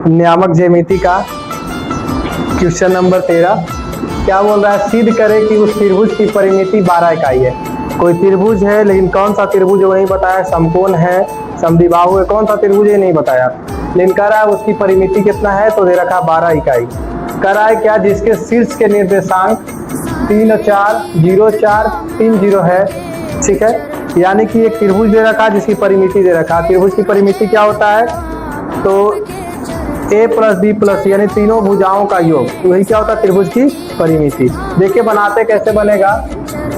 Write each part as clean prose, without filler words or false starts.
नियामक ज्यामिति का क्वेश्चन नंबर 13 क्या बोल रहा है, सिद्ध करे कि उस त्रिभुज की परिमिति 12 इकाई है। कोई त्रिभुज है लेकिन कौन सा त्रिभुज वो नहीं बताया, समकोण है, समद्विबाहु है, कौन सा त्रिभुज ये नहीं बताया, लेकिन कह रहा है उसकी परिमिति कितना है, तो दे रखा 12 इकाई। कह रहा है क्या, जिसके शीर्ष के निर्देशांक 3 और 4 0 4 3 0 है, ठीक है। यानी कि एक त्रिभुज दे रखा जिसकी परिमिति दे रखा। त्रिभुज की परिमिति क्या होता है, तो a प्लस बी प्लस यानी तीनों भुजाओं का योग, वही क्या होता है त्रिभुज की परिमिति। देखिए बनाते कैसे बनेगा,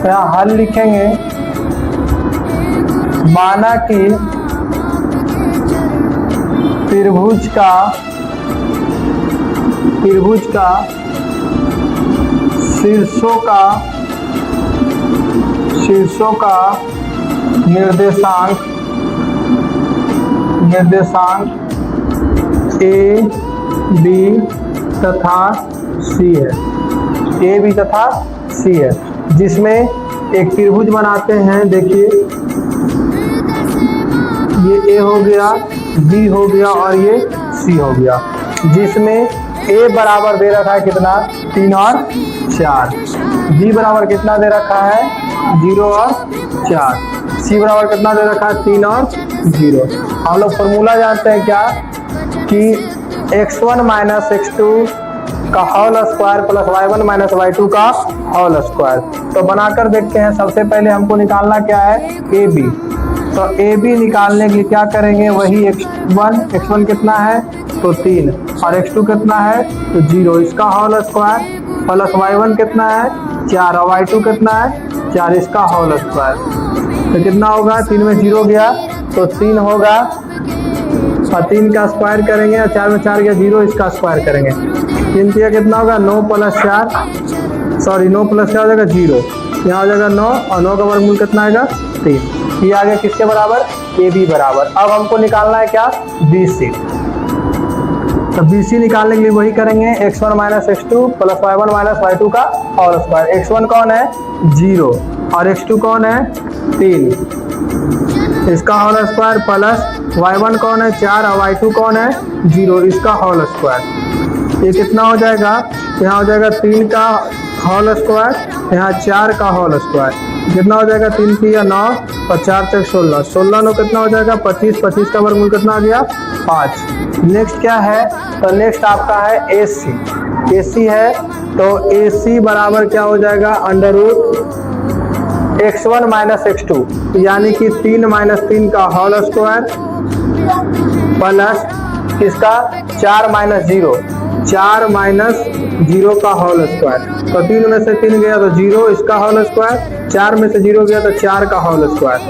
यहाँ हल लिखेंगे, माना कि त्रिभुज का शीर्षों का निर्देशांक ए बी तथा सी है, ए बी तथा सी है, जिसमें एक त्रिभुज बनाते हैं। देखिए ये ए हो गया, बी हो गया और ये सी हो गया, जिसमें ए बराबर दे रखा है कितना, 3 और 4, बी बराबर कितना दे रखा है 0 और 4, सी बराबर कितना दे रखा है 3 और 0। हम लोग फॉर्मूला जानते हैं क्या, कि x1 माइनस x2 का whole square plus y1 minus y2 का होल स्क्वायर। तो बनाकर देखते हैं। सबसे पहले हमको निकालना क्या है, AB। तो AB निकालने के लिए क्या करेंगे, वही x1 कितना है तो 3 और x2 कितना है तो 0, इसका होल स्क्वायर प्लस y1 कितना है 4 और y2 कितना है 4, इसका होल स्क्वायर। तो कितना होगा, 3 में 0 गया तो 3 होगा और 3 का स्क्वायर करेंगे और 4 में 4 गया 0, इसका स्क्वायर करेंगे। 3 किया कितना होगा 9 प्लस 4 हो जाएगा 0, यहाँ हो जाएगा 9 और 9 का वर्गमूल कितना आएगा 3। ये आ गया किसके बराबर, AB बराबर। अब हमको निकालना है क्या, BC। तो BC निकालने के लिए वही करेंगे, x1 minus x2 plus y1 minus y2 का होल स्क्वायर। x1 कौन है 0 और x2 कौन है 3, इसका होल स्क्वायर प्लस y1 कौन है 4 और y2 कौन है 0, इसका होल स्क्वायर। ये कितना हो जाएगा, यहाँ हो जाएगा 3 का होल स्क्वायर, यहाँ 4 का होल स्क्वायर, कितना हो जाएगा 3 की 9 और 4 तक 16, 16 9 कितना हो जाएगा 25, 25 का वर्गमूल कितना आ गया 5। नेक्स्ट क्या है, तो नेक्स्ट आपका है AC है, तो AC बराबर क्या हो जाएगा under root x1 minus x2 यानी कि 3 माइनस 3 का होल स्क्वायर प्लस इसका 4 माइनस 0 का होल स्क्वायर। तो 3 में से 3 गया तो 0, इसका होल स्क्वायर, 4 में से 0 गया तो 4 का होल स्क्वायर।